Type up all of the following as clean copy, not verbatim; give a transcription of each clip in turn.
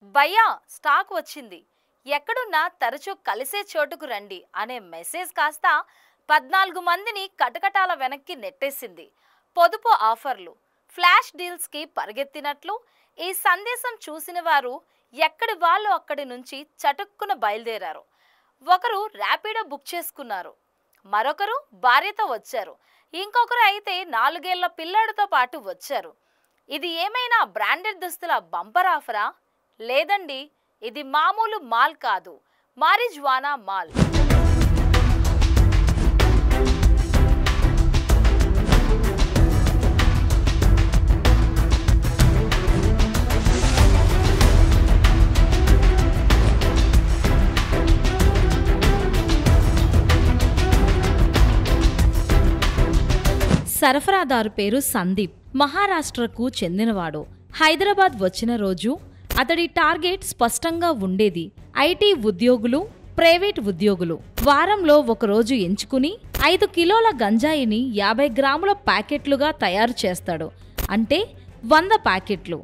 భయ్యా స్టాక్ వచ్చింది, ఎక్కడున్నా తరచూ కలిసే చోటుకు రండి అనే మెసేజ్ కాస్త 14 మందిని కటకటాల వెనక్కి నెట్టేసింది. పొదుపు ఆఫర్లు, ఫ్లాష్ డీల్స్కి పరిగెత్తినట్లు ఈ సందేశం చూసిన వారు ఎక్కడి వాళ్ళు అక్కడి నుంచి చటుక్కున బయలుదేరారు. ఒకరు ర్యాపిడో బుక్ చేసుకున్నారు, మరొకరు భార్యతో వచ్చారు, ఇంకొకరు అయితే 4 ఏళ్ల పిల్లాడితో పాటు వచ్చారు. ఇది ఏమైనా బ్రాండెడ్ దుస్తుల బంపర్ ఆఫరా? లేదండి, ఇది మామూలు మాల్ కాదు, మారిజ్వానా మాల్. సరఫరాదారు పేరు సందీప్. మహారాష్ట్రకు చెందినవాడు. హైదరాబాద్ వచ్చిన రోజు అతడి టార్గెట్ స్పష్టంగా ఉండేది: ఐటీ ఉద్యోగులు, ప్రైవేట్ ఉద్యోగులు. వారంలో ఒకరోజు ఎంచుకుని 5 కిలోల గంజాయిని 50 గ్రాముల ప్యాకెట్లుగా తయారు చేస్తాడు. అంటే 100 ప్యాకెట్లు.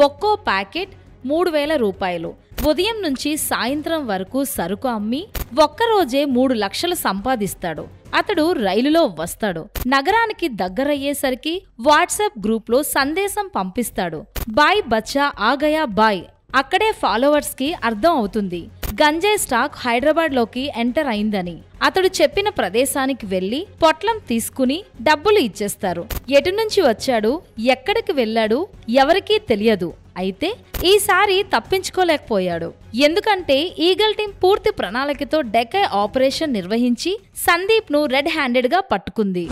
ఒక్కో ప్యాకెట్ 3000 రూపాయలు. ఉదయం నుంచి సాయంత్రం వరకు సరుకు అమ్మి ఒక్కరోజే 3 లక్షలు సంపాదిస్తాడు. అతడు రైలులో వస్తాడు. నగరానికి దగ్గరయ్యేసరికి వాట్సాప్ గ్రూప్లో సందేశం పంపిస్తాడు: బాయ్ బచ్చా ఆ గయా బాయ్. అక్కడే ఫాలోవర్స్ కి అర్థం అవుతుంది గంజాయి స్టాక్ హైదరాబాద్ లోకి ఎంటర్ అయిందని. అతడు చెప్పిన ప్రదేశానికి వెళ్లి పొట్లం తీసుకుని డబ్బులు ఇచ్చేస్తారు. ఎటు నుంచి వచ్చాడు, ఎక్కడికి వెళ్ళాడు ఎవరికీ తెలియదు. అయితే ఈసారి తప్పించుకోలేకపోయాడు. ఎందుకంటే ఈగల్ టీం పూర్తి ప్రణాళికతో డెకాయ్ ఆపరేషన్ నిర్వహించి సందీప్ ను రెడ్ హ్యాండెడ్ గా పట్టుకుంది.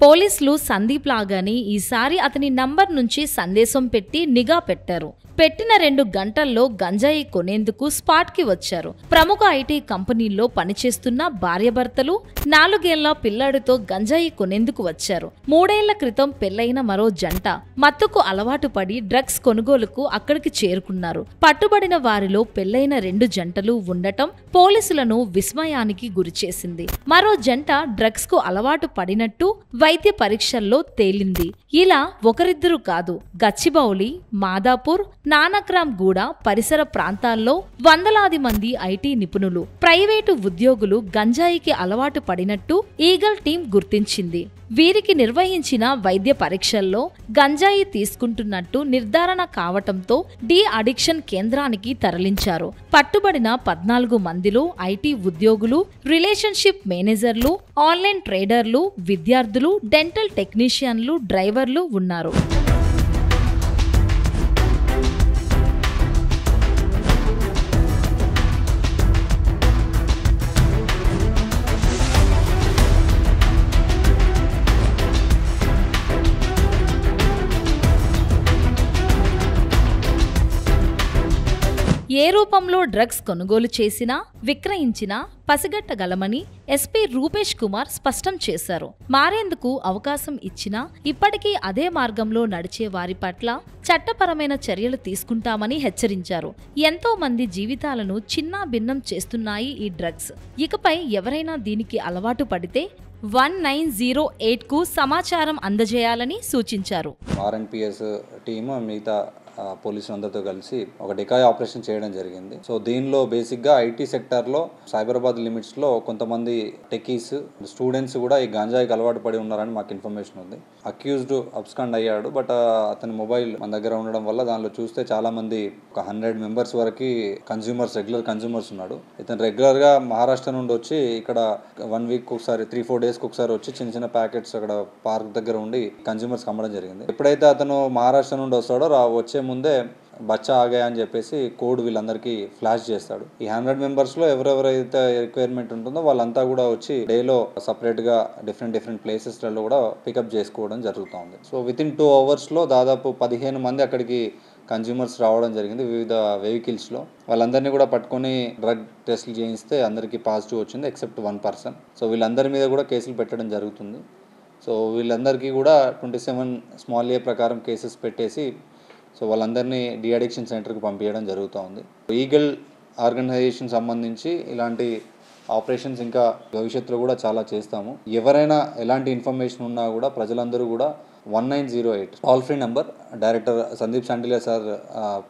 పోలీసులు సందీప్ లాగానే ఈసారి అతని నంబర్ నుంచి సందేశం పెట్టి నిఘా పెట్టారు. పెట్టిన 2 గంటల్లో గంజాయి కొనేందుకు స్పాట్ కి వచ్చారు. ప్రముఖ ఐటీ కంపెనీల్లో పనిచేస్తున్న భార్యాభర్తలు 4 ఏళ్ల పిల్లాడితో గంజాయి కొనేందుకు వచ్చారు. 3 ఏళ్ల క్రితం పెళ్లైన మరో జంట మత్తుకు అలవాటు పడి డ్రగ్స్ కొనుగోలుకు అక్కడికి చేరుకున్నారు. పట్టుబడిన వారిలో పెళ్లైన 2 జంటలు ఉండటం పోలీసులను విస్మయానికి గురిచేసింది. మరో జంట డ్రగ్స్ కు అలవాటు పడినట్టు వైద్య పరీక్షల్లో తేలింది. ఇలా ఒకరిద్దరు కాదు, గచ్చిబౌలి, మాదాపూర్, నానక్రామ్ గూడ పరిసర ప్రాంతాల్లో వందలాది మంది ఐటీ నిపుణులు, ప్రైవేటు ఉద్యోగులు గంజాయికి అలవాటు పడినట్టు ఈగల్ టీం గుర్తించింది. వీరికి నిర్వహించిన వైద్య పరీక్షల్లో గంజాయి తీసుకుంటున్నట్టు నిర్ధారణ కావటంతో డి అడిక్షన్ కేంద్రానికి తరలించారు. పట్టుబడిన 14 మందిలో ఐటీ ఉద్యోగులు, రిలేషన్షిప్ మేనేజర్లు, ఆన్లైన్ ట్రేడర్లు, విద్యార్థులు, డెంటల్ టెక్నీషియన్లు, డ్రైవర్లు ఉన్నారు. ఏ రూపంలో డ్రగ్స్ కొనుగోలు చేసినా, విక్రయించినా పసిగట్టగలమని ఎస్పీ రూపేష్ కుమార్ స్పష్టం చేశారు. మారేందుకు అవకాశం ఇచ్చినా ఇప్పటికీ అదే మార్గంలో నడిచే వారి పట్ల చట్టపరమైన చర్యలు తీసుకుంటామని హెచ్చరించారు. ఎంతో మంది జీవితాలను చిన్నాభిన్నం చేస్తున్నాయి ఈ డ్రగ్స్. ఇకపై ఎవరైనా దీనికి అలవాటు పడితే 1908కు సమాచారం అందజేయాలని సూచించారు. ఆర్ఎన్పిఎస్ టీమ్ మిగతా పోలీసులందరితో కలిసి ఒక డెకాయ్ ఆపరేషన్ చేయడం జరిగింది. సో దీనిలో బేసిక్గా ఐటీ సెక్టార్లో సైబరాబాద్ లిమిట్స్లో కొంతమంది టెకీస్, స్టూడెంట్స్ కూడా ఈ గాంజాయికి అలవాటు పడి ఉన్నారని మాకు ఇన్ఫర్మేషన్ ఉంది. అక్యూజ్డ్ అబ్స్కాండ్ అయ్యాడు. బట్ అతని మొబైల్ మన దగ్గర ఉండడం వల్ల దానిలో చూస్తే చాలా మంది, ఒక 100 మెంబర్స్ వరకు కన్జ్యూమర్స్, రెగ్యులర్ కన్జ్యూమర్స్ ఉన్నాడు. ఇతను రెగ్యులర్గా మహారాష్ట్ర నుండి వచ్చి ఇక్కడ 1 వీక్ ఒకసారి, 3-4 డేస్కి ఒకసారి వచ్చి చిన్న చిన్న ప్యాకెట్స్ అక్కడ పార్క్ దగ్గర ఉండి కన్జ్యూమర్స్కి అమ్మడం జరిగింది. ఎప్పుడైతే అతను మహారాష్ట్ర నుండి వస్తాడో వచ్చే ముందే బచ్చా ఆగాయా అని చెప్పేసి కోడ్ వీళ్ళందరికీ ఫ్లాష్ చేస్తాడు. ఈ 100 మెంబర్స్లో ఎవరెవరైతే రిక్వైర్మెంట్ ఉంటుందో వాళ్ళంతా కూడా వచ్చి డేలో సపరేట్గా డిఫరెంట్ ప్లేసెస్లలో కూడా పికప్ చేసుకోవడం జరుగుతుంది. సో వితిన్ 2 అవర్స్లో దాదాపు 15 మంది అక్కడికి కన్జ్యూమర్స్ రావడం జరిగింది వివిధ వెహికల్స్లో. వాళ్ళందరినీ కూడా పట్టుకొని డ్రగ్ టెస్ట్లు చేయిస్తే అందరికీ పాజిటివ్ వచ్చింది, ఎక్సెప్ట్ 1 పర్సన్. సో వీళ్ళందరి మీద కూడా కేసులు పెట్టడం జరుగుతుంది. సో వీళ్ళందరికీ కూడా 27 స్మాల్ ఏ ప్రకారం కేసెస్ పెట్టేసి సో వాళ్ళందరినీ డీ అడిక్షన్ సెంటర్కి పంపించడం జరుగుతూ ఉంది. ఈగల్ ఆర్గనైజేషన్ సంబంధించి ఇలాంటి ఆపరేషన్స్ ఇంకా భవిష్యత్తులో కూడా చాలా చేస్తాము. ఎవరైనా ఎలాంటి ఇన్ఫర్మేషన్ ఉన్నా కూడా ప్రజలందరూ కూడా 1908 toll free number, director Sandeep Sandilya sir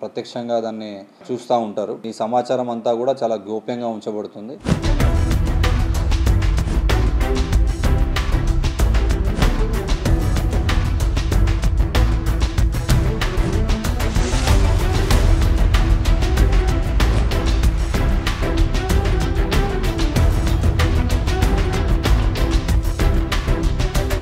ప్రత్యక్షంగా దాన్ని చూస్తూ ఉంటారు. ఈ సమాచారం అంతా కూడా చాలా గోప్యంగా ఉంచబడుతుంది.